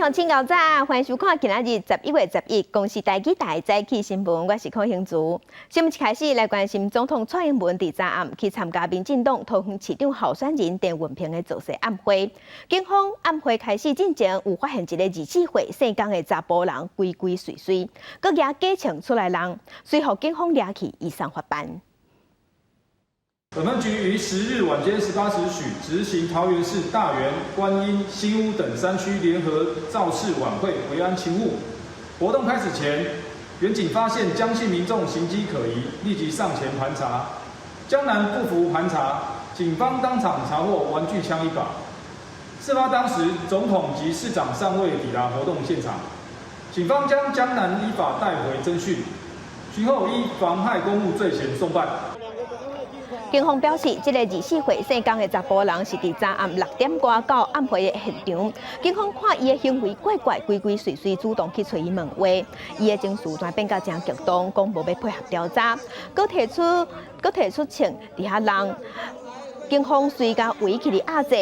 好，请到早，欢迎收看今仔日11月11日，公视台记台早起新闻，我是柯兴竹。新闻一开始来关心总统蔡英文伫昨暗去参加民进党桃园市长候选人陈文平的造势暗会。警方暗会开始之前，有发现一个24岁姓江的查甫人规规碎碎，佮举假枪出来人，随后警方抓去移送法办。 本分局于10日晚间18时许执行桃园市大园、观音、新屋等3区联合造势晚会维安勤务。活动开始前，原警发现江姓民众行迹可疑，立即上前盘查。江南不服盘查，警方当场查获玩具枪1把。事发当时，总统及市长尚未抵达活动现场，警方将江南依法带回侦讯，随后依妨害公务罪嫌送办。 警方表示，这个24岁姓江的查甫人是伫昨暗6点多到暗会的现场。警方看伊的行为怪怪、规规碎碎，主动去找伊问话。伊的情绪转变到真激动，讲无要配合调查，佮提出枪伫遐扔。警方随甲围起哩压制，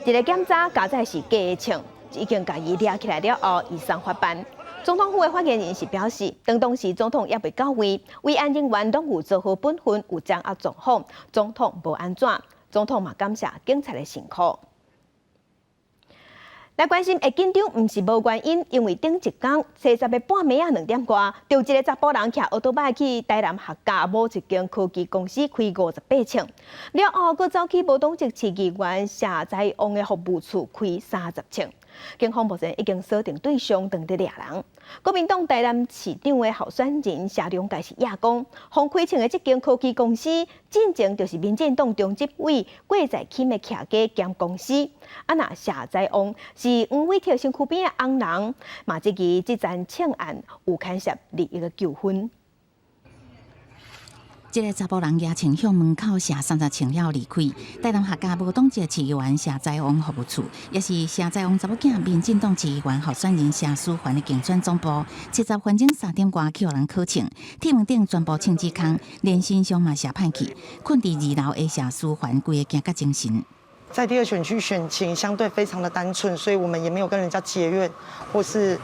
一个检查加载是假的枪，已经甲伊抓起来了后，移送法办。 总统府的发言人是表示，当时总统也未到位，维安人员拢有做好本分，有掌握状况，总统无安怎。总统嘛感谢警察的辛苦。来关心，会紧张毋是无原因，因为顶一天西十的半暝啊2点多，就一个查甫人骑奥多摆去台南客家某一间科技公司开58枪，了后佫走去无党籍市议员谢载王的服务处开30枪。 警方目前已经锁定对象，当地抓人。国民党台南市长的候选人谢良介是亚讲，方开枪的这间科技公司，进前就是民进党中执委郭在钦的徛家兼公司。啊，那谢载王是黄伟铁身躯边的翁人，嘛这期这桩枪案有牵涉利益的纠纷。 这个查甫人举枪向门口射30枪了离开。台南客家无党籍市议员谢载王服务处，也是谢载王查某囝民进党市议员候选人谢淑环的竞选总部。70分钟3点多去互人敲枪，铁门顶全部枪支空，连身上嘛射歹去，困伫2楼的谢淑环规个惊甲精神。 在第2选区选情相对非常的单纯，所以我们也没有跟人家结怨，或是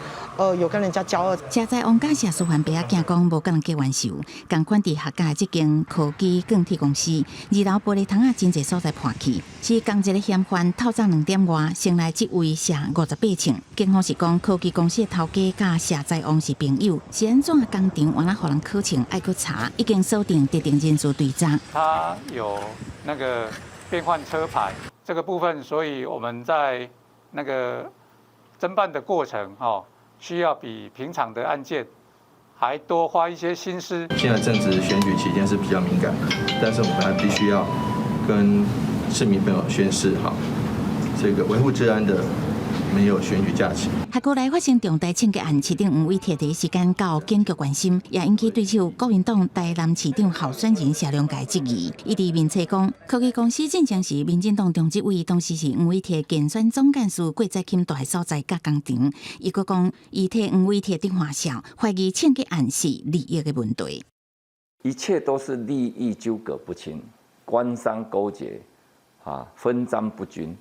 有跟人家交恶。谢载王甲谢淑环爸仔惊讲无跟人结冤仇，共款伫客家这间科技钢铁公司2楼玻璃窗啊，真侪所在破去，是同一个嫌犯透早2点外，先来即位射58枪。警方是讲科技公司的头家甲谢载王是朋友，是安怎工厂完了互人考枪，爱去查，已经锁定特定人士对查。他有那个变换车牌。 这个部分，所以我们在那个侦办的过程，需要比平常的案件还多花一些心思。现在正值选举期间是比较敏感的，但是我们还必须要跟市民朋友宣示这个维护治安的没有选举假期。还过来发生重大枪击案，市长黄伟铁第一时间到警局关心，也引起对手国民党台南市长候选人谢良介质疑。伊伫面册讲，科技公司进前是民进党中执委，当时是黄伟铁竞选总干事郭在钦住的所在甲工厂。伊阁讲，伊替黄伟铁顶花销，怀疑枪击案是利益的问题。一切都是利益纠葛不清，官商勾结，分赃不均。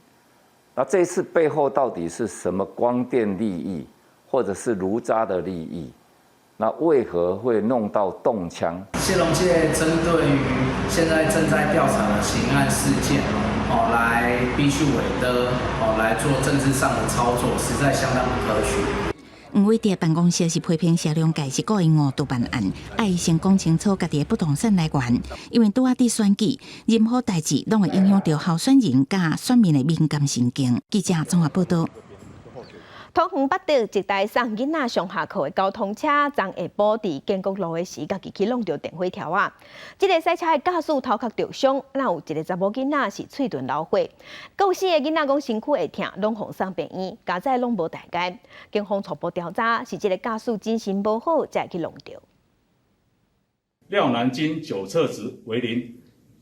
那这次背后到底是什么光电利益，或者是炉渣的利益？那为何会弄到动枪？谢龙介针对于现在正在调查的刑案事件，来逼去韦德，来做政治上的操作，实在相当不可取。 黄伟铁办公室是批评谢良介是故意误导办案，爱先讲清楚家己的不动产来源，因为拄仔伫选举，任何代志拢会影响到候选人甲选民的敏感神经。记者综合报道。 桃园八德一台送囡仔上下课的交通车，昨下晡伫建国路的时，家己去弄到电火条啊！这个赛车的驾驶头壳受伤，那有一个查某囡仔是喙唇流血，有4个囡仔讲身躯会痛，拢送上病院，加载拢无大碍。警方初步调查是这个驾驶精神不好才去弄到。廖南京酒测值为0，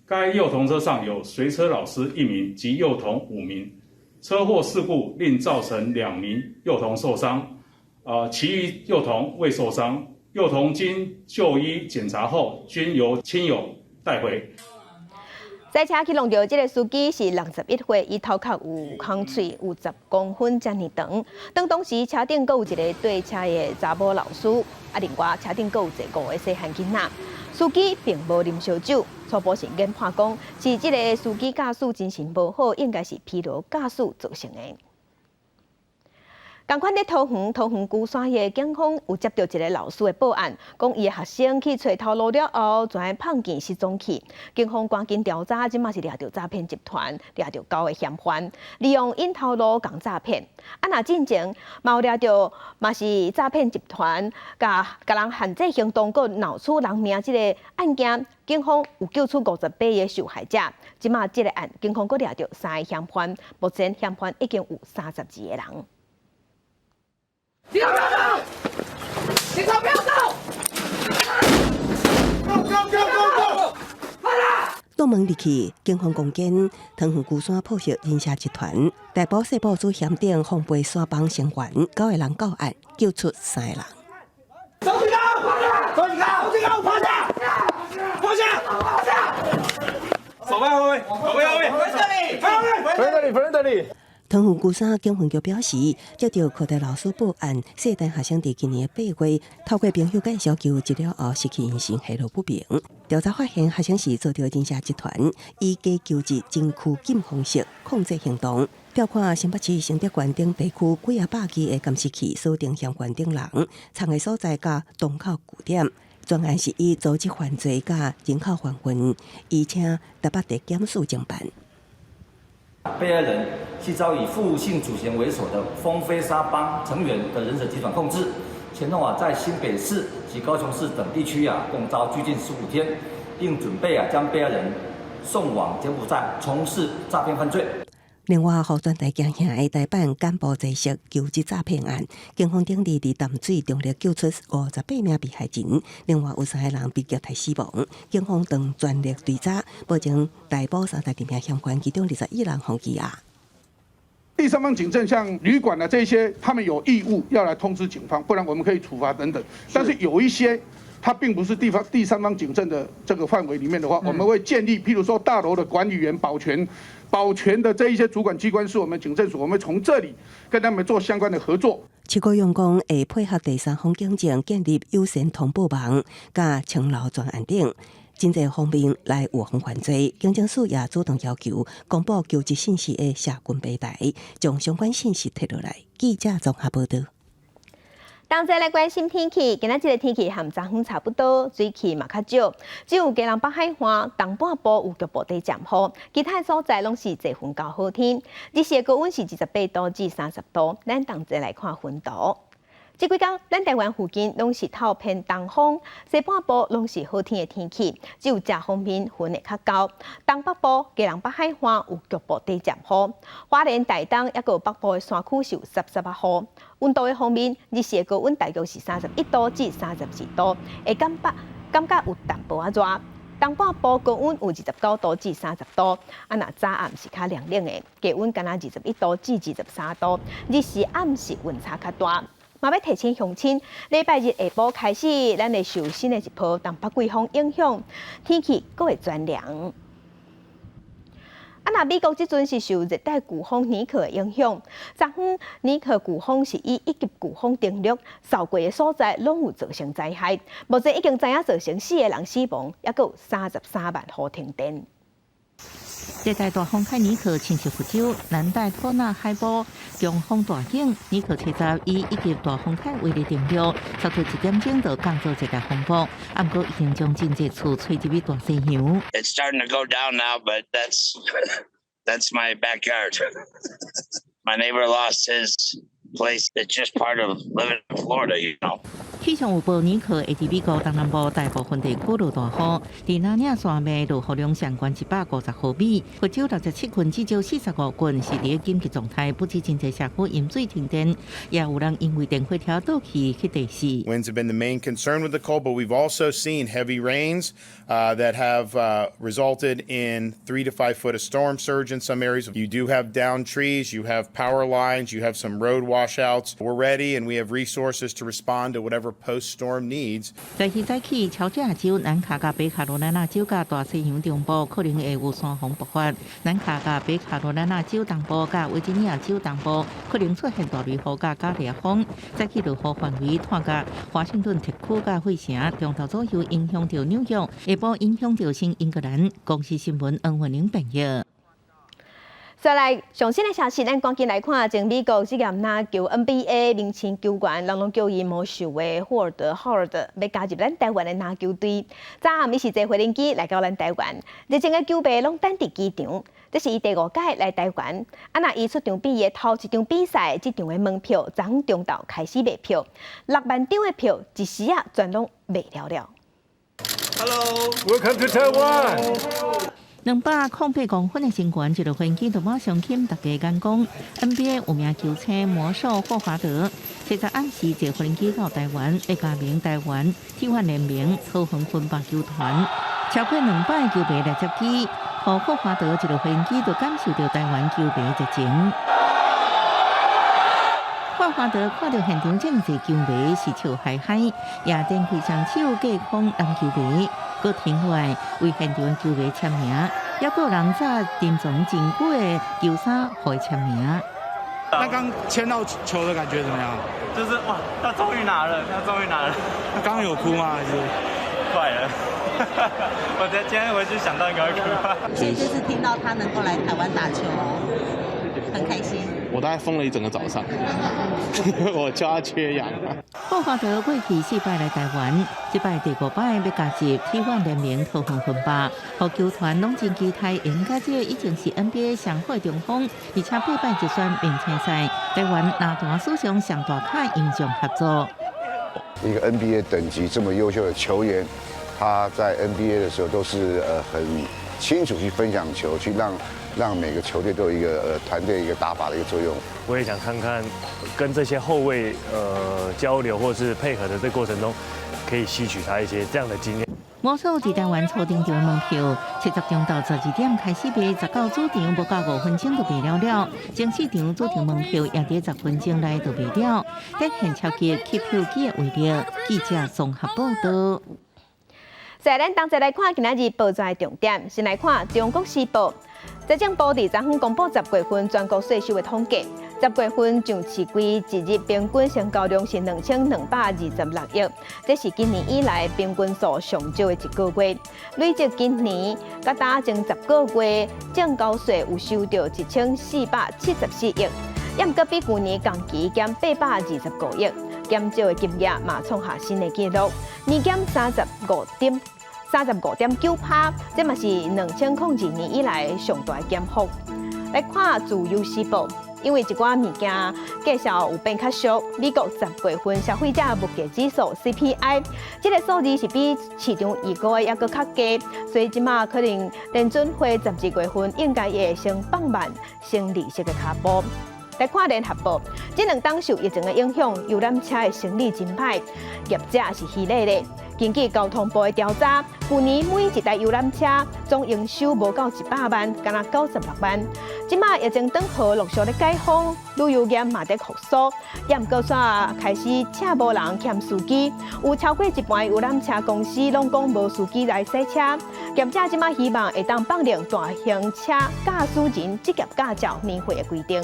该幼童车上有随车老师1名及幼童5名。 车祸事故另造成2名幼童受伤，其余幼童未受伤。幼童经就医检查后，均由亲友带回。赛车去弄到这个司机是61岁，伊头壳有空喙有10公分遮尔长。当时车顶阁有一个对车的查某老师，另外车顶阁有一个5个细汉囡仔。司机并无啉烧酒，初步是研判讲是这个司机驾驶精神无好，应该是疲劳驾驶造成的。同款在桃园龟山的警方有接到一个老师的报案，讲伊的学生去找头路了后，全碰见失踪去。警方赶紧调查，即马是抓到诈骗集团，抓到9个嫌犯，利用因头路共诈骗。若进前嘛有抓到，嘛是诈骗集团，甲人限制行动，佮闹出人命即个案件，警方有救出58个受害者。即马即个案，警方佮抓到3个嫌犯，目前嫌犯已经有32个人。警察不要走！警察不要走！go！ 快啦！倒门入去，警方攻坚桃园龟山破获人蛇集团，逮捕西部主嫌顶防备山帮成员9个人到案，救出3个人。手举高！手举高！手举高！趴下！放下！放下！手放后面，手背后面，回这里！回这里。桃园龟山警分局表示，接到课代老师报案，世代学生伫今年8月透过朋友介绍求职了后失去音信，下落不明。调查发现，学生是遭到人蛇集团以假求职、真拘禁方式控制行动。调看新北市承德县顶地区几百支的监视器，锁定相关等人藏的所在甲东口据点。专案是以组织犯罪甲人口贩运，而且台北地检署侦办。被害人系遭以傅姓主嫌为首的风飞沙帮成员的人蛇集团控制，前后在新北市及高雄市等地区共遭拘禁15天，并准备将被害人送往柬埔寨从事诈骗犯罪。另外，护专大惊吓的台办干部在职求职诈骗案，警方顶日伫淡水中力救出58名被害人，另外有3个人被虐待死亡。警方当全力追查，目前逮捕32名嫌犯，其中21人获羁押。第三方警政像旅馆这些，他们有义务要来通知警方，不然我们可以处罚等等。但是有一些，它并不是第三方警政的这个范围里面的话，我们会建立，譬如说大楼的管理员保全的这一些主管机关是我们警政署，我们从这里跟他们做相关的合作。七国用工会配合第三方警政建立优先通报网、甲青楼专案等，真侪方面来预防犯罪。警政署也主动要求公布求职信息的社群平台，将相关信息摕落来。记者综合报道。同齐来关心天气，今仔日的天气和昨昏差不多，水气嘛较少，只有基隆北海岸东半部有局部地暂雨，其他所在拢是侪云到好天。日时的高温是28度至30度，咱同齐来看温度。这几天，咱台湾附近拢是透偏东风，西半部拢是好天的天气，只有这方面云会较高。东北部、基隆北海岸有局部地暂雨，花莲、台东也有北部的山区是有13、18雨。温度的方面，日时的高温大约是31度至32度，会感觉有淡薄仔热。东半部高温有29度至30度，若早暗是较凉冷的，低温敢若21度至23度，日时暗时温差较大。嘛要提醒乡亲，礼拜日下晡开始，咱会受新的一波东北季风影响，天气阁会转凉。那美国即阵是受热带飓风尼克的影响，昨昏尼克飓风是以1级飓风登陆，扫过的所在拢有造成灾害。目前已经知影造成4个人死亡，也有33万户停电。热带大风海尼克侵袭福州、南带托纳海波，强风大景。尼克车站以1级大风海为例定了，早到1点钟就降做热带风暴，不过已经将真侪厝吹入去大西洋。It's starting to go down now, but that's my backyard. My neighbor lost his place. It's just part of living in Florida, you know. 气象预报尼克会伫美国东南部大部分地区落大雨，伫南岭山脉落雨量上悬150毫米。福州67郡至少45郡是伫咧紧急状态，不止真侪社区饮水停電，也有人因為電火條倒去地市。Winds have been the main concern with the cold, but we've also seen heavy rains that have resulted in 3 to 5 foot of storm surge in some areas. You do have downed trees, you have power lines, you have some road washouts. We're ready and we have resources to respond to whatever post-storm needs. 在现在起，乔治亚州、南卡甲北卡罗来纳州甲大西洋中部可能会有山洪爆发，南卡甲北卡罗来纳州东部甲维吉尼亚州东部可能出现大雷雨甲烈风。再起落雨范围探甲华盛顿特区甲费城，中昼左右影响到纽约，下晡影响到新英格兰。公司新闻黄文玲朋友。再来上新的消息，咱赶紧来看，前美国职业篮球 NBA 明星球员，人拢叫伊魔术的霍尔德 Howard， 要加入咱台湾的篮球队。早暗伊是坐飞机来到咱台湾，日前的球迷拢等伫机场。这是伊第5届来台湾，那伊出场比的头一场比赛，这场的门票昨中昼开始卖票，6万张的票一时啊全拢卖了。Hello, welcome to Taiwan. 208公分的身悬，一路飞机就马上欠大家眼光。NBA 有名球星魔兽霍华德，现在暗时坐飞机到台湾，要加盟台湾体育联盟桃园分棒球团，超过200球迷来接机，和霍华德一路飞机就感受到台湾球迷热情。霍华德看到现场这么多球迷是笑嗨嗨，也展开双手架空篮球迷。搁停下来为现场球迷签名，也搁有人在珍藏真久的球衫互伊签名。那刚签到球的感觉怎么样？就是哇，他终于拿了，他终于拿了。他刚刚有哭吗？还是快了？我今天回去想到应该会哭。所以这次听到他能够来台湾打球，很开心。我大概疯了一整个早上，我叫他缺氧。霍华德过去4摆来台湾，这摆第5摆要加入体育联盟桃园分霸，和球团拢真期待，因家这已经是 NBA 上好的中锋，而且8摆就选明星赛，台湾拿大史上上大咖英雄合作。一个 NBA 等级这么优秀的球员，他在 NBA 的时候都是很清楚去分享球，去让每个球队都有一个团队一个打法的一个作用。我也想看看跟这些后卫交流或是配合的这过程中，可以吸取他一些这样的经验。魔术在台湾初登场的门票，70点到12点开始卖，19主场不到5分钟就卖了。前4场主场门票也在10分钟内就卖了。等现超级吸票机的为了，记者综合报道。再咱同齐来看今仔日报纸的重点，先来看《中国时报》。财政部伫昨昏公布10月份全国税收的统计，10月份上市柜一日平均成交量是2226亿，这是今年以来平均数上少的一个月。累计今年甲打前10个月正交税有收到1474亿，也毋过比去年同期减829亿，减少的金额嘛创下新的纪录，年减35.9%，这嘛是2002年以来上大的减幅。来看自由时报，因为一寡物件介绍有变较俗，美国10月份消费者物价指数 CPI， 这个数字是比市场预估的还佫较低，所以即马可能联准会12月份应该会先放慢升利息的脚步。来看联合报，这2档受疫情的影响，游览车的生意真歹，业者是稀累咧。根据交通部的调查，去年每一台游览车总营收无到100万，敢若96万。即马疫情转好，陆续咧解封，旅游业嘛在复苏，也毋过煞开始请无人欠司机，有超过一半游览车公司拢讲无司机来洗车。业者即马希望会当放量大型车驾驶人职业驾照免费的规定。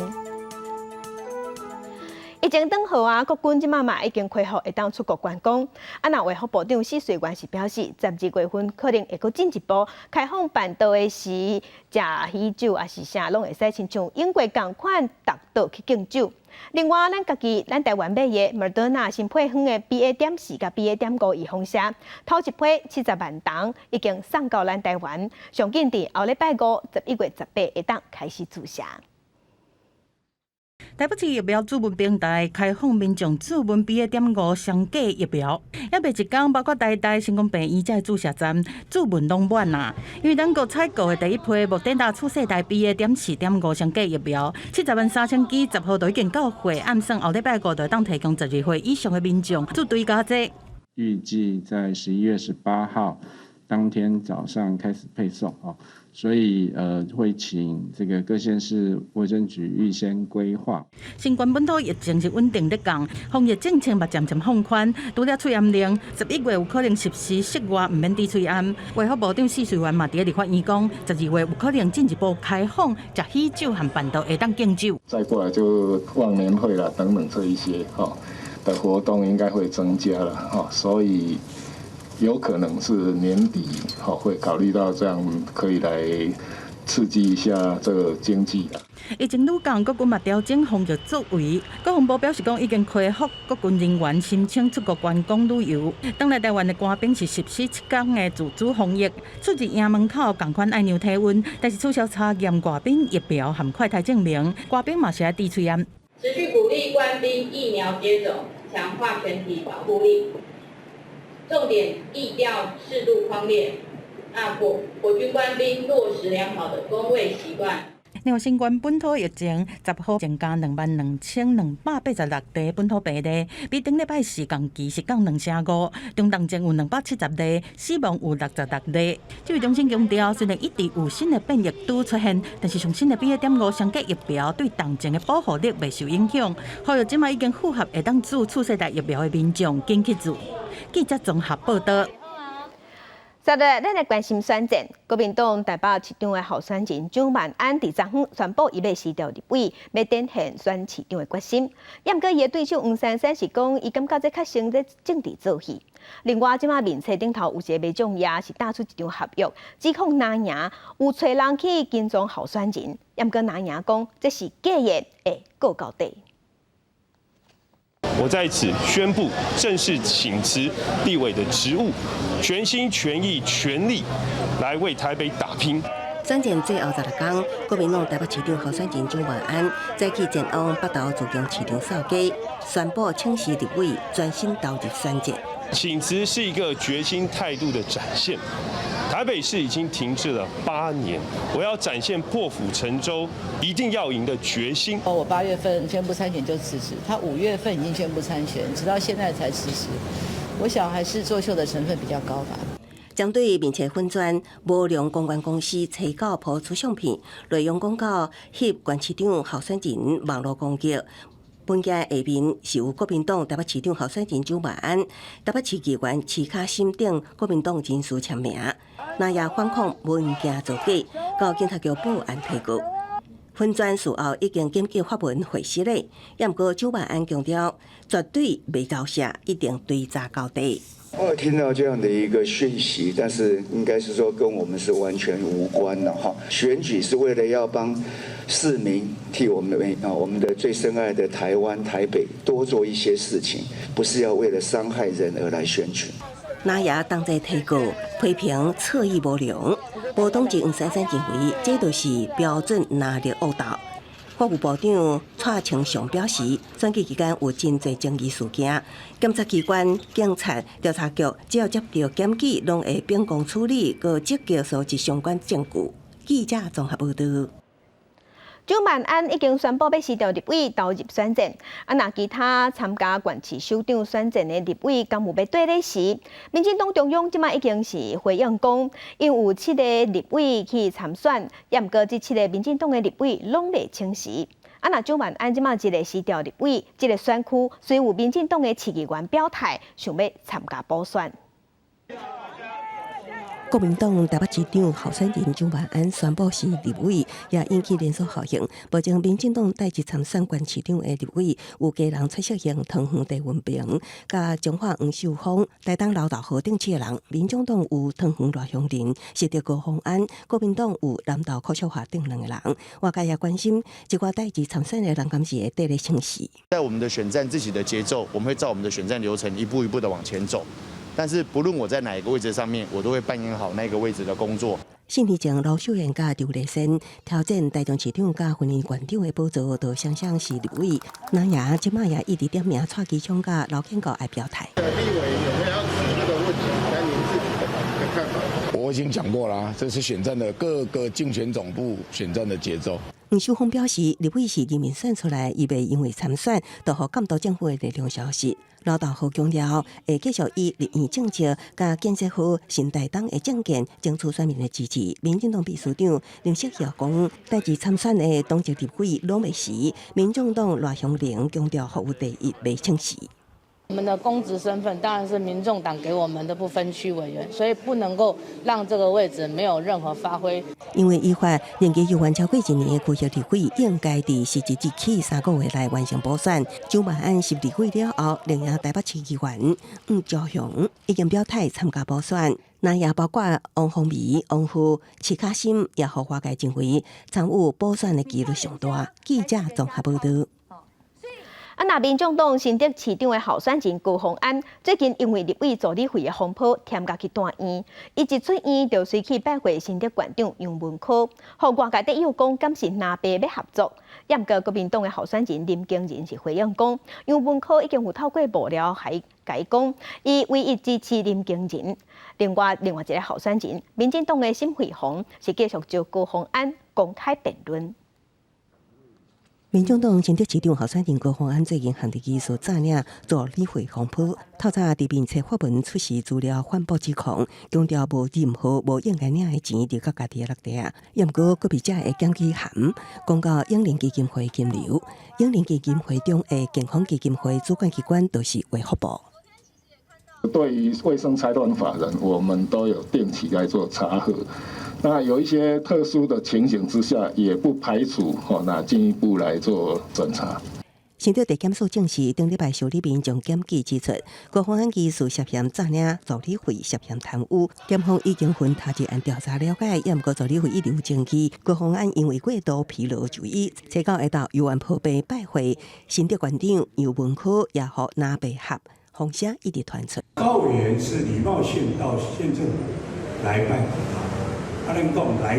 疫情转好啊，国军即马嘛已经恢复会当出国观光。那卫福部长施水元是表示，12月份可能会阁进一步开放办桌的时，食喜酒也是啥拢会使亲像英国同款达到去敬酒。另外，咱台湾买的Moderna新配方的 BA.4 甲 BA.5预防针，头一批70万筒已经送到咱台湾，上紧伫后礼拜5、11月18会当开始注射。台北市疫苗主文平台开放民众主文 BA.5双价疫苗，还未一天，包括台大成功病院这注射站主文拢满啦。因为咱国采购的第一批莫德纳次世代 BA.4.5双价疫苗，703000剂10号就已经到货，暗算后礼拜5就当提供12岁以上的民众做追加剂。预计在11月18号当天早上开始配送哦，所以会请这个各县市卫生局预先规划。新冠本土疫情是稳定在降，防疫政策嘛渐渐放宽。除了催安令，11月有可能实施室外唔免滴催安。卫福部长施瑞元嘛伫立法院讲，12月有可能进一步开放食喜酒和办桌会当敬酒。再过来就忘年会啦等等这一些的活动应该会增加了所以有可能是年底会考虑到这样可以来刺激一下这个经济啊。疫情愈降，国军嘛调整防疫作为。国防部表示讲，已经开放国军人员申请出国观光旅游。当来台湾的官兵是实施7天的自主防疫，出入营门口同款爱量体温，但是取消查验官兵疫苗和快筛证明，官兵嘛是要滴催验。持续鼓励官兵疫苗接种，强化全体保护力。重点疫调适度匡列，国军官兵落实良好的公卫习惯。另外，新冠本土疫情10号增加22286例本土病例，比顶礼拜四同期是降2.5%，中重症有270例，死亡有66例。指挥中心强调，虽然一直有新的变异株出现，但是上新的BA.5双价疫苗对重症的保护力未受影响。呼吁即卖已经符合会当注世代疫苗的民众紧去做。记者综合报道。昨日，咱来关心选战。国民党台北市长的候选人蒋万安伫昨昏宣布，伊要辞掉立委，要展现选市长的决心。也毋过，伊的对手黄珊珊是讲，伊感觉这较像在政治做戏。另外，即马面册顶头有一个民众也是打出一张合约，指控拿赢有找人去跟踪候选人。也毋过拿赢讲，这是假言，会告到底。我在此宣布正式请辞立委的职务，全心全意全力来为台北打拼。选战最后16天，国民党台北市长候选人蒋万安再去前往北投自强市场扫街，宣布请辞立委，专心投入选战。请辞是一个决心态度的展现。台北市已经停滞了8年，我要展现破釜沉舟、一定要赢的决心。我8月份宣布参选就辞职，他5月份已经宣布参选，直到现在才辞职。我想还是作秀的成分比较高吧。针对面册粉砖无良公关公司提稿抛出相片，内容广告迄县市长候选人网络攻击。本件下面是由国民党台北市长候选人蒋万安、台北市议员徐卡心等国民党人士签名，那也反控文件造假，到警察局报案提告。粉砖事后已经紧急发文回释了，也毋过蒋万安强调，绝对袂交写，一定追查到底。我有听到这样的一个讯息，但是应该是说跟我们是完全无关的哈。选举是为了要帮市民替我们的最深爱的台湾台北多做一些事情，不是要为了伤害人而来选举。那也当在提告批评侧翼无良，无党籍黄珊珊认为这就是标准拿捏误导。法务部长蔡清祥表示，选举期间有真侪争议事件，检察机关、警察、调查局只要接到检举，拢会秉公处理，搁积极收集相关证据。记者综合报道。蒋万安已经宣布要辞掉立委，投入选战。那其他参加县市首长选战的立委，敢有要对咧时？民进党中央即马已经是回应讲，因有7个立委去参选，也毋过这7个民进党的立委拢未请辞。那蒋万安即马一个辞掉立委，这个选区虽有民进党的市议员表态，想要参加补选。国民党台北市长候选人蒋万安宣布是立委，也引起连锁效应。目前民进党带去参选县市长的立委有家人蔡适兴、唐凤地文平、甲彰化黄秀芳、台东老道河顶市的人。民众党有唐凤赖香林、是着高虹安，国民党有南投柯秀华等2个人。外界也关心，这个带去参选的人敢是会得咧清洗。在我们的选战自己的节奏，我们会照我们的选战流程一步一步的往前走。但是不论我在哪一个位置上面，我都会扮演好那个位置的工作。4年前，卢秀燕甲刘立新挑战台中市长甲婚姻县长的宝座，都双双是立委。那也即马也一直点名蔡其昌甲劳建国爱表态。立委有没有要提这个问题？那您自己的看法？我已经讲过了，这是选战的各个竞选总部选战的节奏。黄秀峰表示，立委是人民选出来，伊袂因为参选，就互监督政府的力量消失。老豆好强调，会继续以立院政策甲建设好新台党的政见，争取选民的支持。民进党秘书长林锡耀讲，代志参选的当值立委拢袂死，民众党赖香玲强调服务第一，袂称死。我们的公职身份当然是民众党给我们的不分区委员，所以不能够让这个位置没有任何发挥。因为依法，任期有完超过1年的区域立委应该伫实际日起3个月内完成补选。周万安是立委了后，另赢台北市议员黄昭雄已经表态参加补选。那也包括王凤仪、王富、齐卡心，也和外界认为参与补选的几率上大。记者综合报道。那民众党新竹市长的候选人高虹安，最近因为立委助理费的风波，添加去大院，伊一出院就随去拜会新竹县长杨文科，互外界得有讲敢是拿白要合作。也毋过国民党的候选人林经仁是回应讲，杨文科已经有透过幕僚还解讲，伊唯一支持林经仁。另外一个候选人，民进党的沈惠虹是继续就高虹安公开辩论。民众党新竹市长候选人高虹安最近向地基所炸领助理会风波，透早伫面册发文出示资料反驳指控，强调无任何无应该领的钱留到家己的落地。也毋过，个别者会检举函公告永联基金会金流，永联基金会中的健康基金会主管机关都是卫福部。对于卫生财团法人，我们都有定期来做查核。那有一些特殊的情形之下，也不排除那进一步来做审查。新竹地检署证实，顶礼拜受理民众检举指出，高虹安疑似涉嫌诈领助理费、涉嫌贪污。检方已经分他一案调查了解，也毋过助理费一直有证据。高虹安因为过度疲劳就医，初九下昼游玩破病拜会新竹县长杨文科，也和拿白合，风声一直传出。高委员是礼貌性到县政府来拜访他。他能够来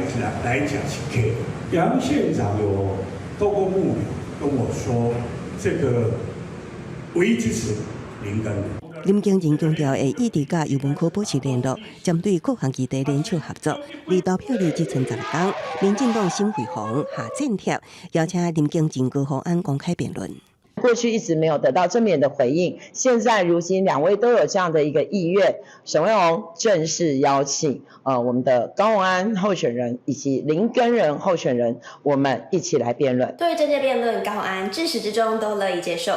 讲是可以。杨县长有透过幕僚跟我说，这个唯一支持林根。林经仁强调会一直甲杨文科保持联络，针对各项议题联手合作。离投票日只剩10天，民进党沈惠虹下战帖，邀请林经仁、高虹安公开辩论。过去一直没有得到正面的回应，现在如今两位都有这样的一个意愿，沈惠虹正式邀请我们的高虹安候选人以及林根仁候选人，我们一起来辩论。对于政见辩论，高虹安至始至终都乐意接受。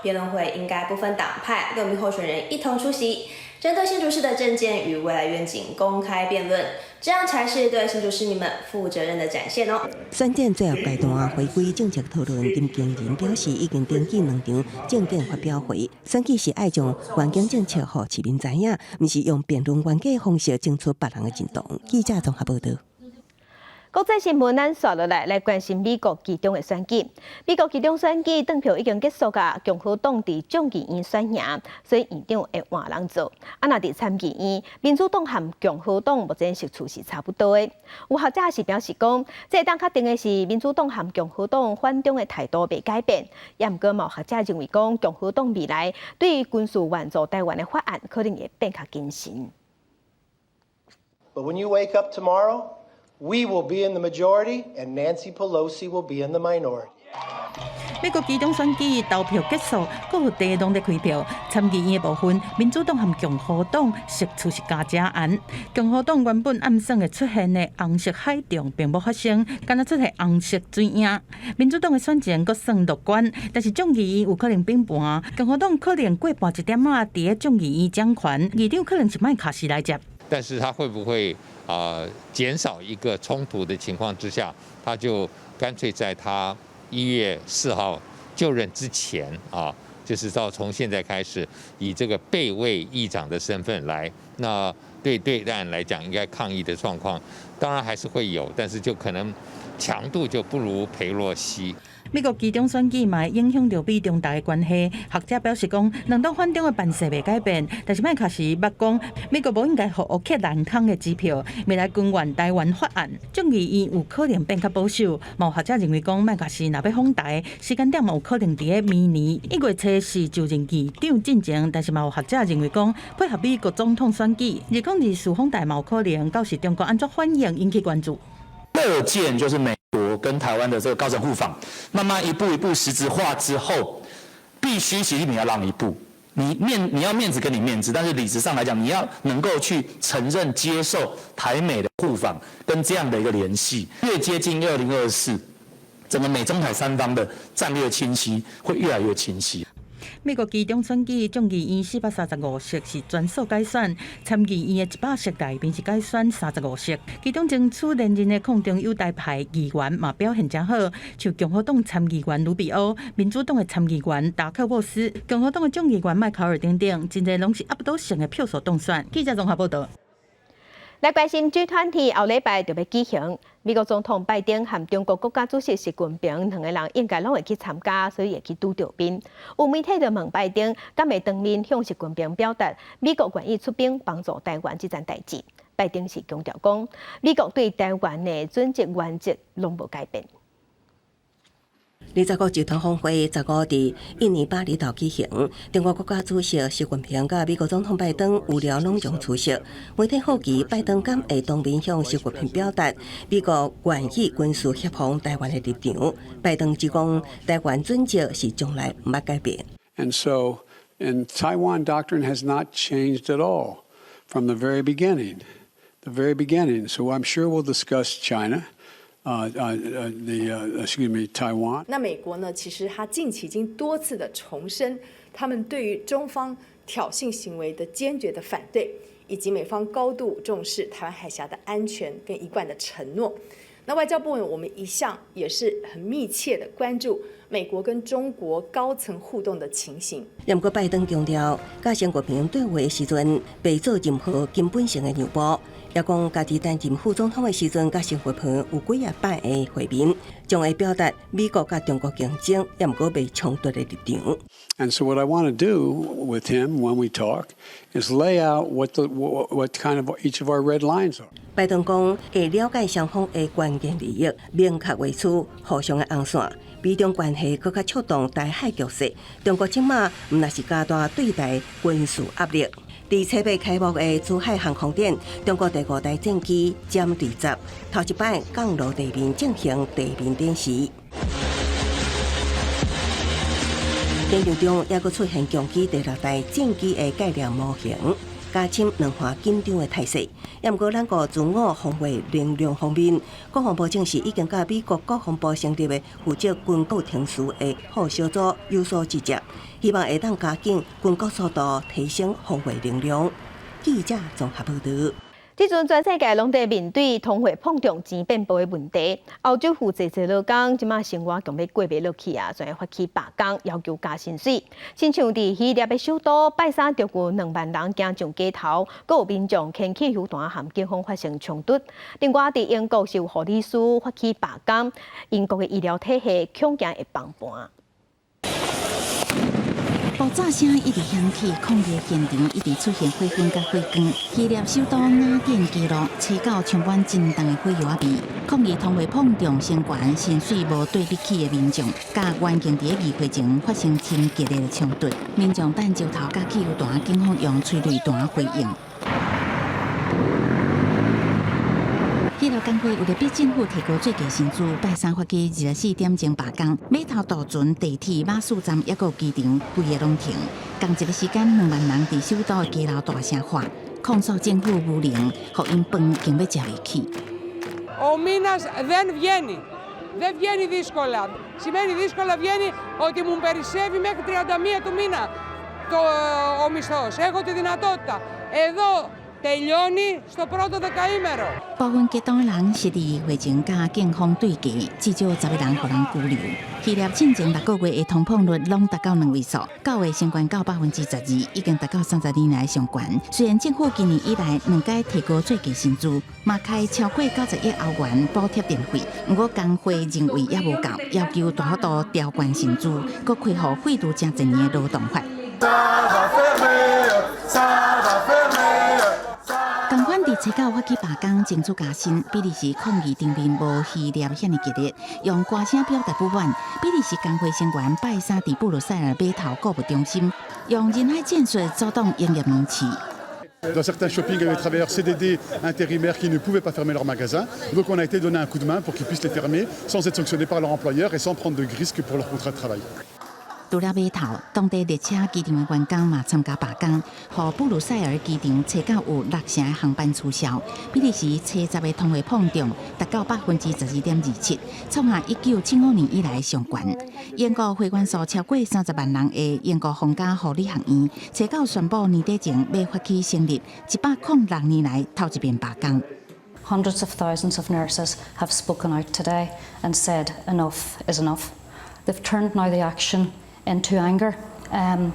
辩论会应该不分党派，6名候选人一同出席，针对新竹市的政见与未来愿景公开辩论，这样才是对新竹市民们负责任的展现哦。选战最后阶段回归政策讨论，林经仁表示已经登记2场政见发表会，选举是爱将环境政策互市民知影，毋是用辩论冤家的方式争取别人的认同。记者综合报道。国际新闻咱刷落来关心美国其中的选举。美国其中选举投票已经结束啊，共和党伫众议院选赢，所以院长会换人做。那伫参议院，民主党和共和党目前实处是差不多的。有学者是表示讲，这当确定的是民主党和共和党反中的态度未改变。也毋过，有学者认为讲，共和党未来对于军事援助台湾的法案可能会变较谨慎。But when you wake up tomorrow, we will be in the majority, and Nancy Pelosi will be in the minority. 美国其中选举投票结束，阁有第二党在开票。参议院的部分，民主党和共和党实处是加加案。共和党原本暗算会出现的红色海中并无发生，敢若出现红色水影。民主党的选情阁算乐观，但是众议院有可能变盘，共和党可能过半一点啊，伫咧众议院掌权，议长可能是卖卡时来接。但是他会不会减少一个冲突的情况之下，他就干脆在他1月4号就任之前就是从现在开始以这个备位议长的身份来，那对岸来讲应该抗议的状况当然还是会有，但是就可能强度就不如裴洛西。美国其中选举嘛影响到美中台的关系，学者表示讲，两党反中的办势未改变，但是麦卡锡捌讲，美国无应该予乌克兰空的支票，未来军援台湾法案，众议院有可能变较保守。有学者认为讲，麦卡锡若要访台，时间点有可能伫咧明年1月初4就任议长进前，但是有学者认为讲，配合美国总统选举，日控日赴访台有可能，到时中国安怎反应引起关注。乐见就是美国跟台湾的这个高层互访，慢慢一步一步实质化之后，必须习近平要让一步。你要面子给你面子，但是理智上来讲，你要能够去承认、接受台美的互访跟这样的一个联系，越接近2024，整个美中台三方的战略清晰会越来越清晰。美国其中选举众议院435席是全数改选，参议院的100席内面是改选35席，其中争取连任的抗中友台派议员嘛表现真好，像共和党参议员卢比欧、民主党的参议员达克沃斯、共和党的众议员麦考尔等等，真侪拢是压不倒性的票数当选。记者综合报道。来关心 G20 后礼拜就要举行，美国总统拜登和中国国家主席习近平两个人应该拢会去参加，所以会去拄着面。有媒体就问拜登，敢会当面向习近平表达美国愿意出兵帮助台湾这件代志？拜登是强调讲，美国对台湾的准则原则拢无改变。29集团峰会15号伫印尼巴厘岛举行，中国国家主席习近平甲美国总统拜登有了拢将出席。媒体好奇拜登敢会当面向习近平表达美国愿意军事协防台湾的立場。拜登只講台灣準則是從來唔捌改變。And so, and Taiwan doctrine has not changed at all from the very beginning. So I'm sure we'll discuss China. Taiwan。那美国呢？其实它近期已经多次的重申，他们对于中方挑衅行为的坚决的反对，以及美方高度重视台湾海峡的安全跟一贯的承诺。那外交部呢，我们一向也是很密切的关注美国跟中国高层互动的情形。不过拜登强调，甲习近平对话的时阵，袂做任何根本性的让步。也讲家己担任副总统的时阵，甲习近平有几啊摆的会面，将会表达美国甲中国竞争，也毋过袂冲突的立场。And so what I want to do with him when we talk is lay out what kind of each of our red lines are. 拜登讲会了解双方的关键利益，明确画出互相的红线，美中关系更加触动台海局势。中国即马毋但是加大对台军事压力。伫七月开幕的珠海航空展，中国第5台战机歼20头一摆降落地面进行地面演习。展场中也佫出现强机第6台战机的概念模型，加深两岸紧张的态势。也毋过，咱国自我防卫能力方面，国防部证实已经甲美国国防部成立的负责军购停事的副小组有所接触，希望会当加紧军购速度，提升防卫能力。记者综合报道。这阵全世界拢在面对通货膨胀钱变薄的问题，欧洲负责做劳工，即马生活强要过袂落去啊，全发起罢工，要求加薪水。亲像伫希腊的首都拜三，就有2万人行上街头，阁有民众牵起油弹，和警方发生冲突。另外，伫英国是有护理师发起罢工，英国的医疗体系恐惊会崩盘。爆炸声一直响起，抗议现场一直出现火粉甲火光。希腊首都雅典街路吹到充满真重的火药味，抗议通货膨胀升悬、薪水无对得起的民众，甲原经伫议会前发生真激烈的冲突。民众弹石头甲汽油弹，警方用催泪弹回应。希腊工会为了逼政府提高最低薪资，拜三发起24点钟罢工，码头、渡船、地铁、巴士站也有机场，规个拢停。同一个时间，2万人伫首都的街头大声喊，控诉政府无能，互因饭竟要食袂起。Ο μήνας δεν βγαίνει. Δεν βγαίνει δύσκολα. Σημαίνει δύσκολα βγαίνει ότι μου περισσεύει μέχρι 31 του μήνα ο μισθός. Έχω τη δυνατότητα. Εδώ τελειώνει στο πρώτο δεκαήμερο. 部分激动的人是伫议会前甲警方对峙，至少10个人互人拘留。希腊进前6个月的通膨率拢达到2位数，9月升悬到12%，已经达到30年来上悬。虽然政府今年以来2届提高最低薪资，嘛开超过90亿欧元补贴电费，不过工会认为也无够，要求大幅度调悬薪资，搁开放废除正一年的劳动法。同款伫初九发起罢工，争取加薪。比利时抗议场面无希腊遐尼激烈，用歌声表达不满。比利时工会成员拜三伫布鲁塞尔码头购物中心，用人海战术阻挡营业门市。Dans certains shoppings, il y avait des travailleurs CDD intérimaires qui ne pouvaient pas fermer leurs magasins. Donc on a été donné un coup de main pour qu'ils puissent les fermer sans être sanctionnés par leur employeur et sans prendre de risques pour leur contrat de travail. 除了码头，当地列车机场的员工嘛参加罢工，和布鲁塞尔机场找到有60成的航班取消，比利时70个通货膨胀达到12.27%，创下1975年以来上悬。英国会馆数超过30万人的英国皇家护理学院，找到宣布年底前要发起成立106年来头一遍罢工。 Hundreds of thousands of nurses have spoken out today and said enough is enough. They've turned now the action into anger, and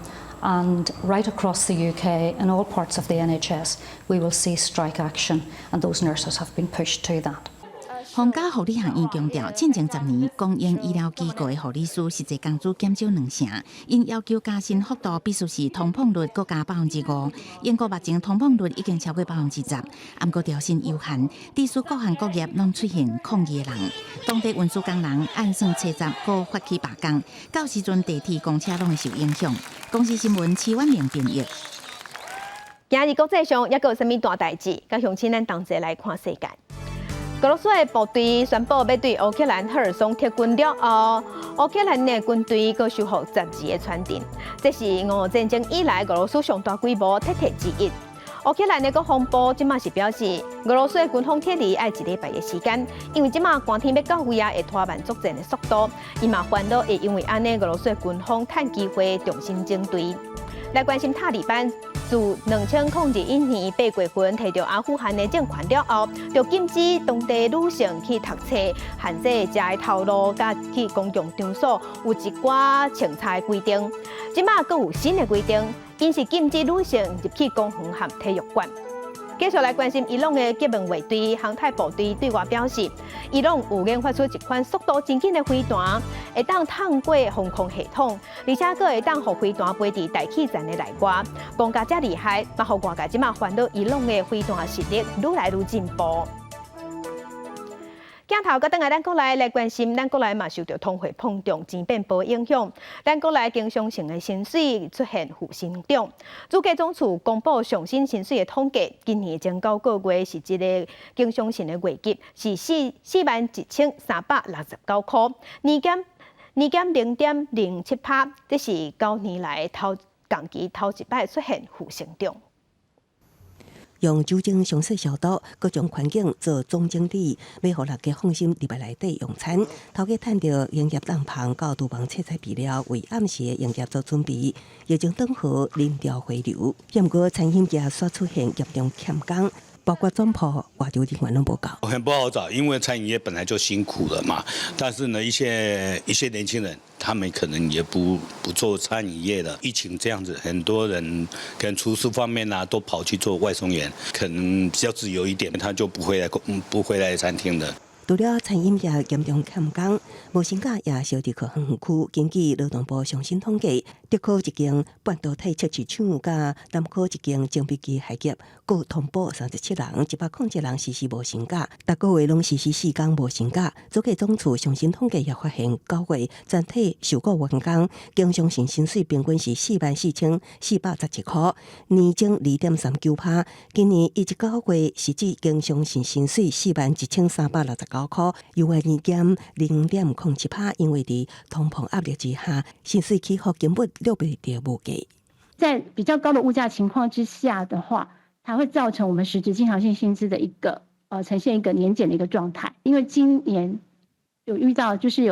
right across the UK, in all parts of the NHS, we will see strike action, and those nurses have been pushed to that. 皇家护理学院强调，近前10年，公营医疗机构的护理师实际工资减少2成，因要求加薪幅度必须是通膨率各加5%。英国目前通膨率已经超过10%，不过调薪有限，致使各行各业拢出现抗议的人。当地运输工人按算70个发起罢工，到时阵地铁、公车拢会受影响。公司新闻7万名编译。今日国际上还有甚物大代志？甲乡亲咱同齐来看世界。 俄罗斯的部队宣布要对乌克兰赫尔松撤军了后，乌克兰的军队阁收复12个村镇，这是俄乌战争以来俄罗斯上大规模撤退之一。乌克兰的国防部即马是表示，俄罗斯的军方撤离要1礼拜的时间，因为即马寒天要到位啊，会拖慢作战的速度。伊嘛烦恼会因为安尼，俄罗斯的军方趁机会重新整队。来关心塔利班。 自2001年8月份摕到阿富汗的政权了后，就禁止当地女性去读册，限制食的头路，甲去公共场所有一寡清查的规定。即马阁有新的规定，因是禁止女性入去公园和体育馆。 继续来关心伊朗的革命卫队航太部队对外表示，伊朗有研发出一款速度真紧的飞弹，会当通过防空系统，而且阁会当互飞弹飞伫大气层的内外。讲甲遮厉害，嘛互外界即马烦恼伊朗的飞弹实力愈来愈进步。 镜头，搁等下咱国内来关心，咱国内嘛受到通货膨胀、钱变薄影响，咱国内经常性的薪水出现负成长。主计总处公布上薪薪水的统计，今年前9个月是一个经常性的月级，是41369块，年减0.07%，这是9年来同期头一摆出现负成长。 用酒精详细消毒，各种环境做总整理，要互大家放心伫内底用餐。头家趁着营业帐篷到厨房切菜备料，为暗时的营业做准备。疫情等好，人潮回流，不过餐饮业却出现严重欠工。 包括总铺外场人员都不够，很不好找，因为餐饮业本来就辛苦了嘛。但是呢，一些年轻人，他们可能也不做餐饮业了。疫情这样子，很多人跟厨师方面都跑去做外送员，可能比较自由一点，他就不会来餐厅了。 除了餐饮业严重欠工，无薪假也烧伫靠远园区。根据劳动部上新统计，竹科一间半导体测试厂，甲南科一间精密机械业，各通报37人，101人实施无薪假，逐个月拢实施4天无薪假。主计总处上新统计也发现，9月全体受雇员工经常性薪水平均是44417块，年增2.39%。今年1-9月实际经常性薪水41369块，又为年减0.07%，因为伫通膨压力之下，薪水起伏根本了不得无价。在比较高的物价情况之下的话，它会造成我们实质经常性薪资的一个呈现一个年减的一个状态。因为今年有遇到就是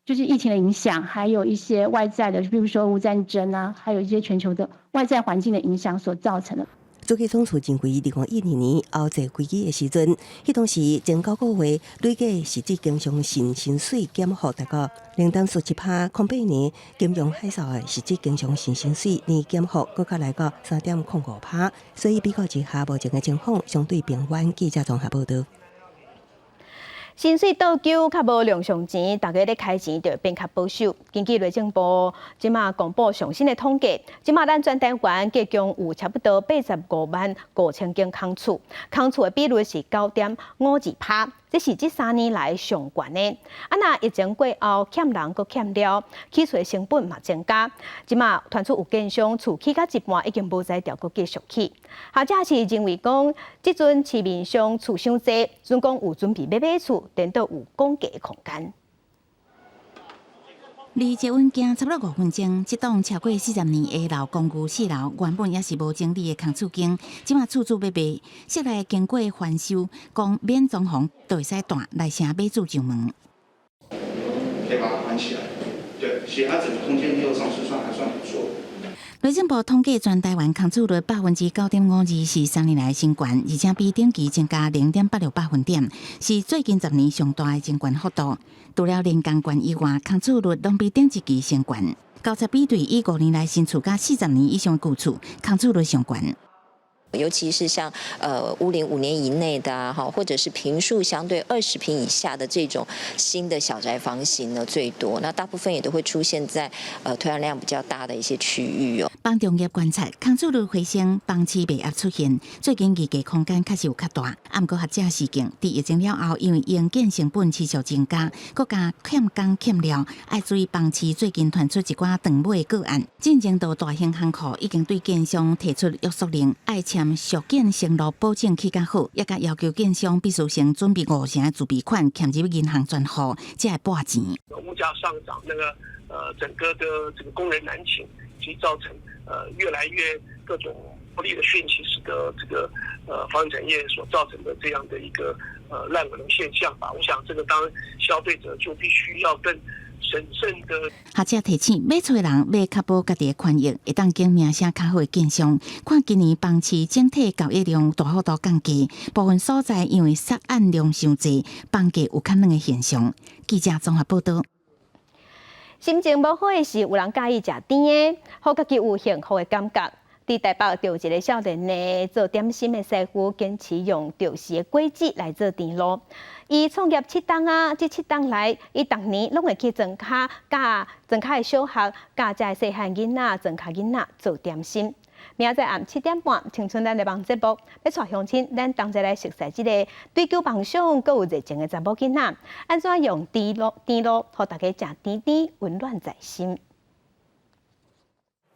疫情的影响，还有一些外在的，比如说俄乌战争啊，还有一些全球的外在环境的影响所造成的。 主计总处认为，2012年后坐飞机的时阵，迄当时前9个月累计实质经常性薪水减幅大概0.47%， 08年金融海啸的实质经常性薪水年减幅更加来到3.05%。所以比较之下，目前的情况相对平稳。记者综合报道。 薪水倒救较无量上钱，大家咧开钱就会变较保守。根据内政部即马公布上新的统计，即马咱全台湾计共有差不多85万5千间空厝，空厝的比率是9.52%，这是这3年来上悬的。那疫情过后，欠人搁欠料，起厝成本嘛增加。即马传出有建商厝起到一半已经无再调，搁继续起。或者是认为讲，即阵市面上厝伤济，总共有准备要买厝，等到有讲价的空间。离结婚行差不多5分钟，这栋超过40年的老公寓4楼，原本也是无整理的空厝间，即马厝要卖，室内经过翻修，讲免装潢都会使住，来城买厝上门。可以把它关起来，对，所以它整个空间利用上是还算不错。内政部统计，全台湾空置率9.52%是3年来新高，而且比顶期增加0.86百分点，是最近10年上大的增高幅度。除了连钢管以外，空置率拢比顶一期升高。高才比对以5年来新厝甲40年以上的旧厝，空置率上高。尤其是像屋龄5年以内的啊，或者是坪数相对20坪以下的这种新的小宅房型呢最多，那大部分也都会出现在推案量比较大的一些区域哦。房仲业观察，空置率回升，房市卖压出现，最近议价空间确实有较大。不过学者示警，伫疫情了后，因为营建成本持续增加，国家欠工欠料，要注意房市最近传出一寡断尾的个案，进前度大型行库已经对建商提出约束令，要签续建承诺保证起较好，也甲要求建商必须先准备50%的自备款，欠入银行专户，才会拨钱。物价上涨，整个的这个工人难请，其造成越来越各种不利的讯息，使得这个房产产业所造成的这样的一个烂尾的现象吧。我想这个当消费者就必须要更审慎的。学者提醒，买厝的人要确保家己的权益，会当经名声较好的建商。看今年房市整体交易量大幅度降低，部分所在因为杀案量伤济，房价有较软的现象。记者综合报道。心情无好的是，有人介意食甜的，好家己有幸福的感觉。伫台北，就有一个少年呢，做点心的师傅，坚持用钓鱼的轨迹来做甜路。伊创业7档啊，这7档来，伊逐年拢会去庄脚教庄脚的小学教这细汉囡仔、庄脚囡仔做点心。明仔载暗7点半，青春咱的网节目要带乡亲，咱同齐来熟悉这个追求梦想、阁有热情的查某囡仔，安怎用甜路，互大家食甜甜，温暖在心。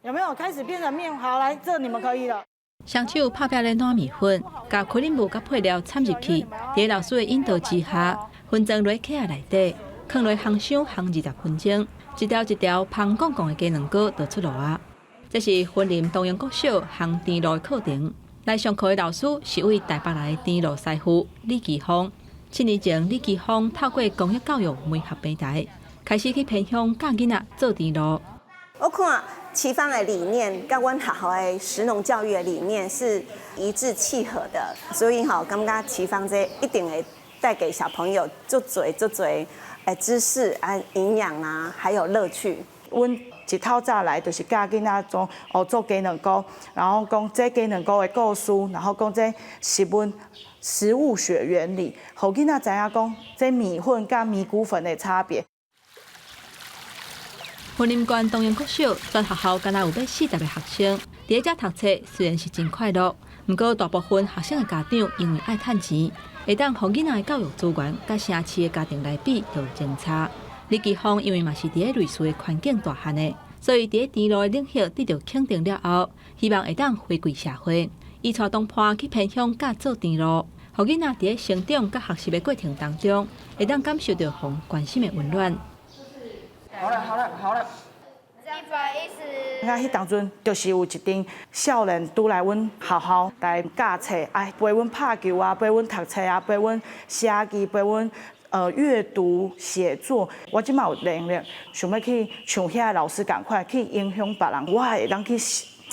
有没有开始变成面？好，来，这你们可以了。双手拍拼的糯米粉，甲可林布甲配料掺入去，伫老师的引导之下，分装落起仔内底，放落烘箱烘20分钟，一条一条香滚滚的鸡卵糕就出炉啊！这是云林东阳国小烘甜路的课程。来上课的老师是位台北来的甜路师傅李奇峰。7年前，李奇峰透过公益教育媒合平台，开始去偏乡教囡仔做甜路。我看奇芳的理念跟阮学校的食农教育的理念是一致契合的，所以感觉奇芳这一定会带给小朋友足侪知识啊、营养啊，还有乐趣。阮一透早来就是教囡仔做鸡卵糕，然后讲这鸡卵糕的故事，然后讲这食物学原理，互囡仔知影讲这米粉甲米谷粉的差别。云林县东阳国小全学校敢若有要40个学生，伫遮读册虽然是真快乐，不过大部分学生的家长因为爱趁钱，会当互囡仔的教育资源，甲城市的家庭来比就有真差。李奇峰因为嘛是伫咧类似的环境大汉的，所以伫咧甜路的领域得到肯定了后，希望会当回归社会。伊带东坡去偏乡教做甜路，互囡仔伫咧成长甲学习的过程当中，会当感受到互关心的温暖。好了。那迄当阵就是有一阵少年拄来阮学校来教册，陪阮拍球啊，陪阮读册啊，陪阮写字，陪阮阅读写作。我即马有能力，想要去像遐老师赶快去影响别人，我会当去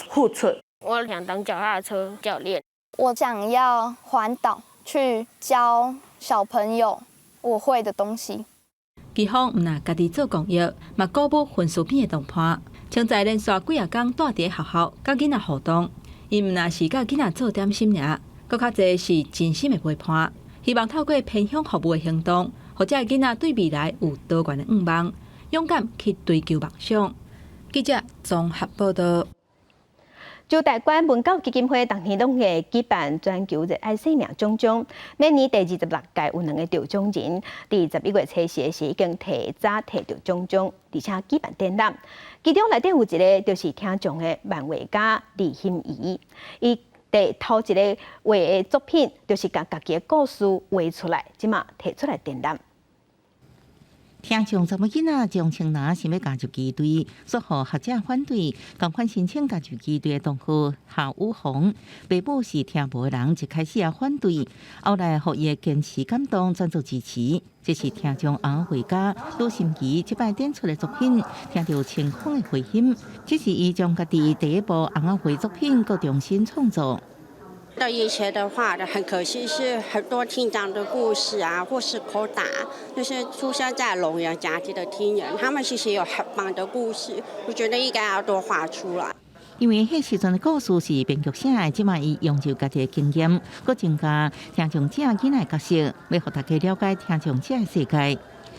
付出。我想当脚踏车教练。我想要环岛去教小朋友我会的东西。奇峰毋但家己做公益，嘛鼓舞分数片的同伴，曾在连续几啊天住伫学校，甲囡仔互动。伊毋但是甲囡仔做点心尔，搁较侪是真心的陪伴。希望透过偏乡服务的行动，或者囡仔对未来有多元的愿望，勇敢去追求梦想。记者综合报道。就台湾文教基金会当年拢会举办全球热爱生命奖奖，每年第26届有2个得奖人，伫11月初时已经提早摕到奖奖，而且举办展览。其中内底有一个就是听众的漫画家李欣怡，伊第头一个画的作品就是将家己的故事画出来，即马提出来展览。听众查某囡仔将青拿想要加入机队，说互学者反对，共款申请加入机队的同学夏武宏，爸母是听无的人，一开始也反对，后来互伊的坚持感动，转做支持。这是听众红绘家陆心怡即摆展出的作品，听到清风的回音。这是伊将家己第一部红绘作品搁重新创作。到以前的话，很可惜是很多听长的故事啊，或是口打，就是出生在聋人家庭的听人，他们其实有很棒的故事，我觉得应该要多画出来。因为迄时阵的故事是编剧写的，即卖伊用就家己的经验，搁增加听众者囡仔角色，要互大家了解听众者的世界。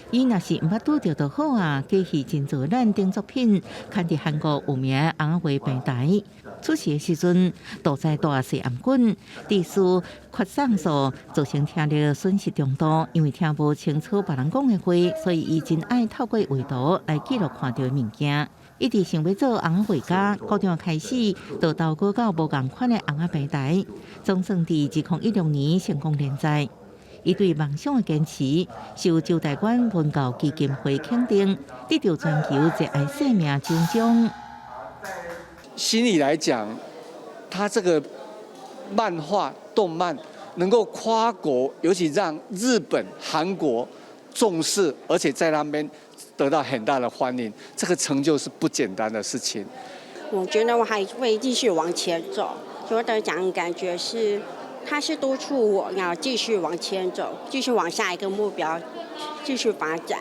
伊若是毋捌拄着就好啊，继续真做咱顶作品，看伫韩国有名的红绘平台。出事的时阵，大灾大细暗滚，地势扩散数造成听力损失重大。因为听无清楚别人讲的话，所以伊真爱透过画图来记录看到的物件。一直想要做红绘家，高中开始就投稿到无共款的红平台，总算伫2016年成功连载。伊对梦想的坚持，受就台湾文教基金会肯定，得到全球热爱生命奖奖。心理来讲，他这个漫画动漫能够跨国，尤其让日本、韩国重视，而且在那边得到很大的欢迎，这个成就是不简单的事情。我觉得我还会继续往前走，所得奖感觉是，它是督促我要继续往前走，继续往下一个目标，继续发展。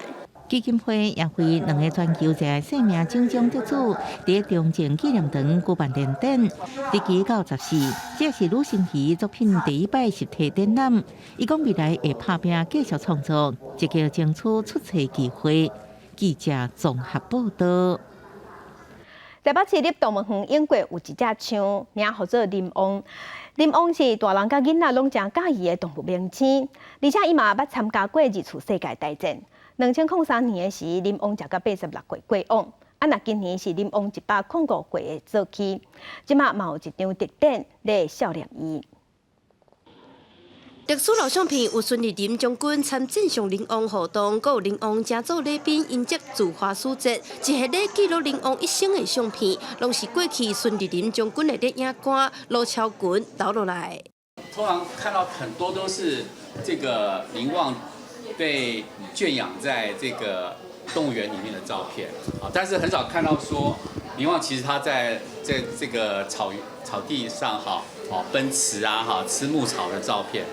基金会也为2个全球热爱生命奖奖得主，伫中正纪念堂举办联展，日期到14，这是陆心怡作品第一摆实体展览。伊讲未来会拍拼继续创作，一个争取出册机会。记者综合报道。台北市立动物园英国有一只象，名叫做林旺。林旺是大人甲囡仔拢真喜意的动物明星，而且伊嘛捌参加过2次世界大战。2003年的时，林旺食到86岁过往。若今年是林旺105岁的早期，即马嘛有一张特展来悼念伊。特殊录像片有孙立林将军参战上林旺活动，还有林旺家族礼宾迎接驻华使节，一系列记录林旺一生的相片，拢是过去孙立林将军的电影官罗超群留落来。通常看到很多都是这个林旺被圈养在这个动物园里面的照片啊，但是很少看到说林旺其实他在这个草地上奔驰啊吃牧草的照片。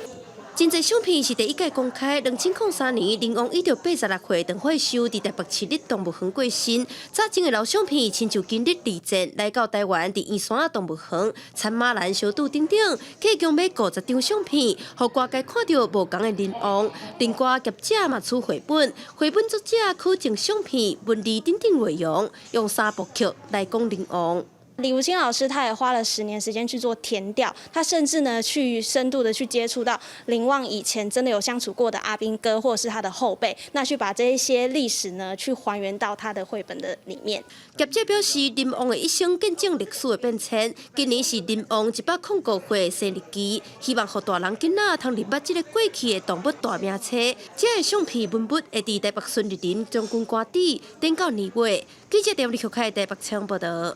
真侪相片是第一届公开。2003年，林旺伊着86岁长退休，伫台北市立动物园过身。早前的老相片，亲像经历地震来到台湾，伫圆山动物园、参马兰小渡等等，计共买50张相片，互外界看到无同的林旺。另外业者嘛出绘本，绘本作者考证相片、文字等等内容，用3部曲来讲林旺。李吴清老师他也花了10年时间去做田调，他甚至呢去深度的去接触到林旺以前真的有相处过的阿兵哥或者是他的后辈，那去把这一些历史呢去还原到他的绘本的里面。业者表示，林旺的一生见证历史的变迁。今年是林旺105岁生日期，希望让大人囡仔通认捌这个过去的动物大名册。这个相片文物会伫台北孙立林将军官邸等到年尾。记者李秀凯台北采访报道。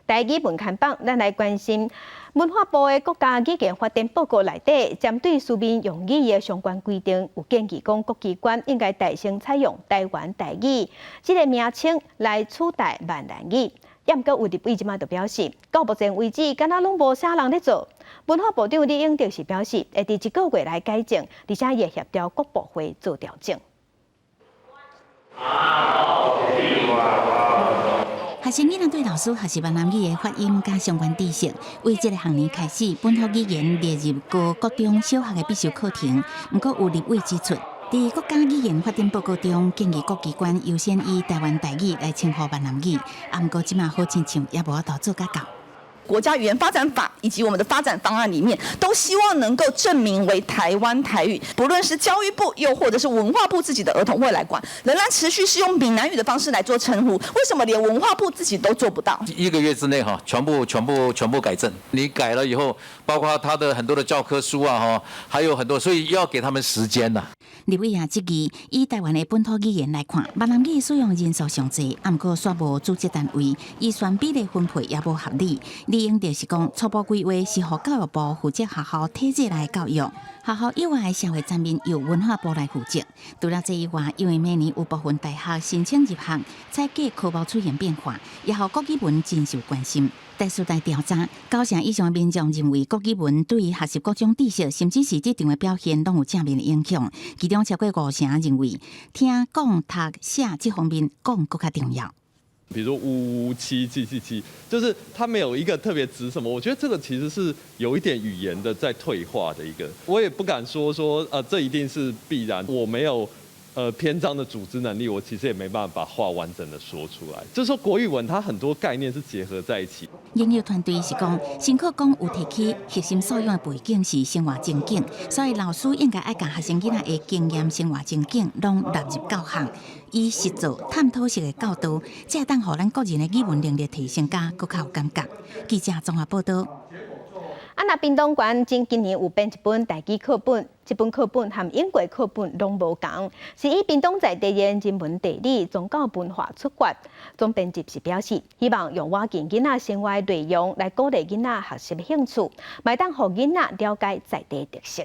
台语文刊榜，咱来关心文化部的国家语言发展报告内底，针对书面用语的相关规定，有建议讲各机关应该大声采用台湾台语这个名称来取代闽南语。也毋过有立委即马就表示，到目前为止，敢若拢无啥人咧做。文化部长李永德是表示，会伫1个月来改正，而且也协调各部会做调整。学生囡仔对老师学习闽南语的发音加相关知识，为这个学年开始，本土语言列入各中小学的必修课程。不过有立委指出，在国家语言发展报告中，建议各机关优先以台湾台语来称呼闽南语。不过即马好亲像也无法度做甲到。国家语言发展法以及我们的发展方案里面，都希望能够证明为台湾台语，不论是教育部又或者是文化部自己的儿童未来馆，仍然持续是用闽南语的方式来做称呼。为什么连文化部自己都做不到？1个月之内全部改正。你改了以后，包括他的很多的教科书啊还有很多，所以要给他们时间呐。立委也质疑，以台湾的本土语言来看，闽南语使用人数上济，不过却无组织单位，预算比例分配也无合理。理由就是讲，初步规划是予教育部负责学校体制来教育，学校以外的社会层面由文化部来负责。除了这以外，因为每年有部分大学申请入学，采计科目出现变化，也予国语文真受关心。在数代调查，9成以上的民众认为国语文对于学习各种知识，甚至是这场的表现，拢有正面的影响。其中超过5成认为听、讲、读、写这方面讲更加重要。比如说5577777，就是它没有一个特别指什么，我觉得这个其实是有一点语言的在退化的一个。我也不敢说这一定是必然，我没有。篇章的组织能力，我其实也没办法把话完整的说出来。就是说，国语文它很多概念是结合在一起。研究团队是讲，新课纲有提起核心素养的背景是生活情境，所以老师应该爱将学生囡仔的经验、生活情境拢纳入教学，以实作探讨式的教导，才会当让咱个人的语文能力提升，加更较有感觉。记者综合报道。那屏东县今年有编一本台语课本，这本课本和英国课本拢无同，是以屏东在地的人文地理、宗教文化出发。总编辑是表示，希望用挖进囡仔生活的内容来鼓励囡仔学习的兴趣，卖当让囡仔了解在地特色。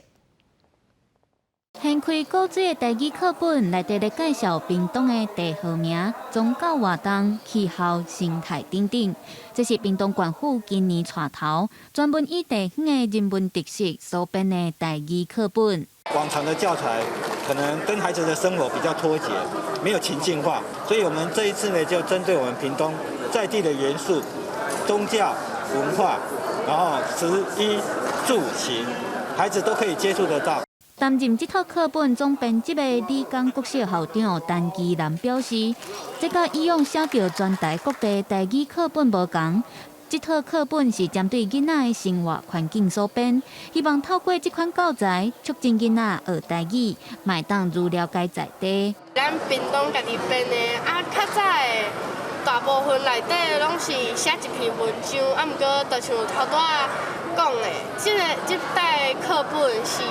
掀开古锥的台语课本，内底咧介绍屏东的地号名、宗教活动、气候、生态等等。这是屏东县府今年带头，专门以地方的人文特色所编的台语课本。广场的教材可能跟孩子的生活比较脱节，没有情境化，所以我们这一次呢，就针对我们屏东在地的元素、宗教、文化，然后食衣住行，孩子都可以接触得到。担任这套课本总编辑的理工国小校长陈基南表示，这甲以往写着全台各地台语课本无同，这套课本是针对囡仔的生活环境所编，希望透过这款教材，促进囡仔学台语，卖当如了解在地。咱屏东家己编的，较早的大部分内底拢是写一篇文章，毋过就像头拄仔讲的，这代课本是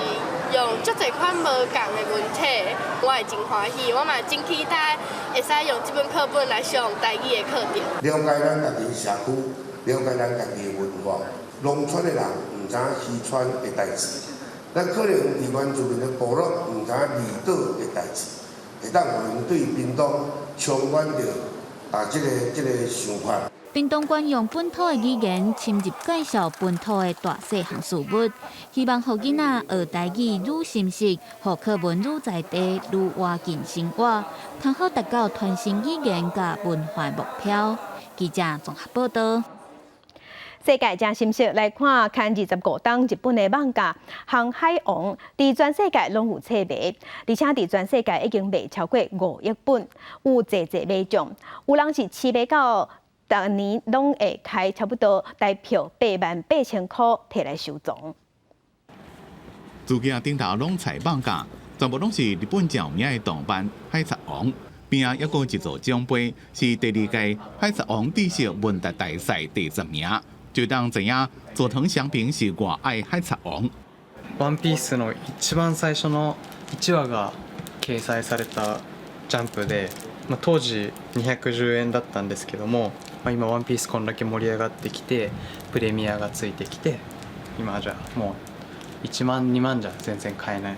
用足侪款无共的文体，我会真欢喜，我嘛真期待会使用这本课本来上台语的课程。了解咱家己社区，了解咱家己的文化。农村的人唔知渔村的代志，咱可能伫原住民的部落唔知离岛的代志，会当互因对屏东充满着这个想法。屏东县用本土的语言深入介绍本土的大细项事物，希望让囡仔学台语愈深识，让课文愈在地，愈活进生活，通好达到传承语言甲文化目标。记者综合报道。世界正新息来看，看25档日本的漫画《航海王》，伫全世界拢有册卖，而且伫全世界已经卖超过5亿本，有济买奖。有人是起码到逐年拢会开差不多台票88000块摕来收藏。自家顶头拢采漫画，全部拢是日本著名的动漫《海贼王》。边啊，还有一座奖杯，是第2届海贼王知识问答大赛第10名。就当知影佐藤祥平是我爱海贼王。ワンピースの一番最初の1話が掲載されたジャンプで、当時210円だったんですけども、今ワンピースこんだけ盛り上がってきて、プレミアがついてきて、今じゃもう1万2万じゃ全然買えない。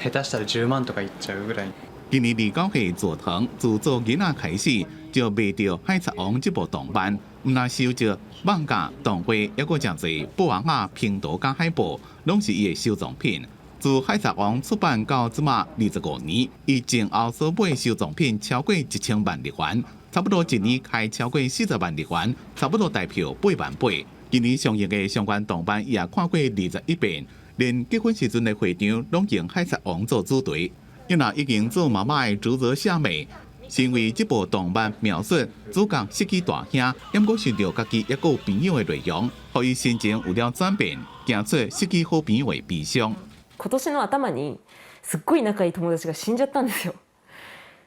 下手したら10万とかいっちゃうぐらい。今年29岁佐藤自做囡仔开始就卖着《海贼王》这部动漫，唔但收着漫画、动画，还佫真侪布网啊、拼图甲海报，拢是伊的收藏品。自《海贼王》出版到即马25年，伊前后所买收藏品超过1000万日元，差不多一年开超过40万日元，差不多台票8万8。今年上映的相关动漫伊也看过21遍，连结婚时阵的会场拢用《海贼王》做主题。因若已经做妈妈的竹泽夏美，身为这部动漫描述主角失去大兄，也过想到家己也有朋友的内容，让伊心情有了转变，行出失去好朋友的悲伤。今年の頭にすっごい仲いい友達が死んじゃったんですよ。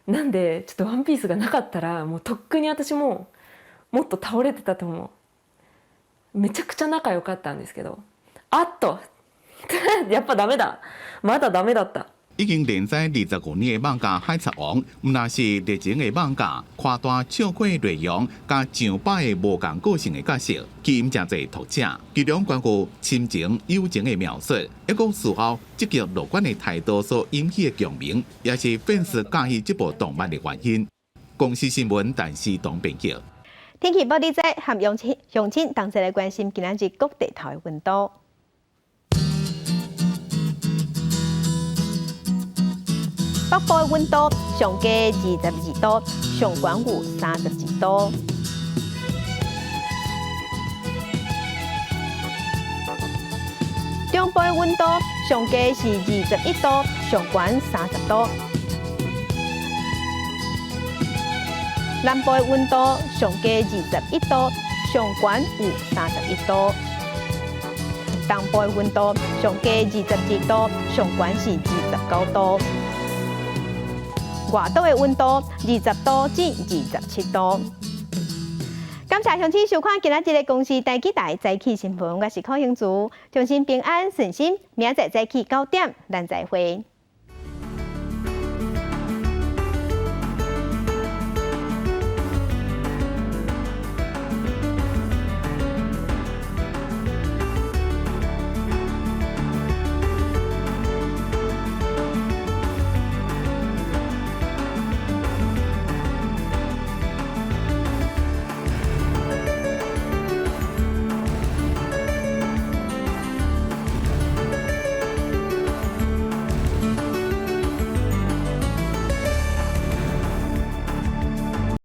なんでちょっとワンピースがなかったらもうとっくに私もっと倒れてたと思う。めちゃくちゃ仲良かったんですけど、あっとやっぱダメだ、まだダメだった。已经连载25年的漫画《海贼王》，毋但是热情的漫画，夸大笑诿的内容，加上百的无共个性的角色，吸引真侪读者。其中关乎亲情、友情的描述，一个事后积极乐观的态度所引起的共鸣，也是粉丝喜喜这部动漫的原因。公司新闻但是董编辑。天气报道在和乡亲同齐来关心今仔日各地头的温度。北部的温度上低22度，上悬有32度。中部的温度上低是21度，上悬30度。南部的温度上低21度，上悬有31度。东部的温度上低22度，上悬是29度。外岛的温度20度至27度。感谢乡亲收看今仔日的公视台记台早起新闻，我是柯英竹，祝新平安顺心，明仔载早起9点，咱再会。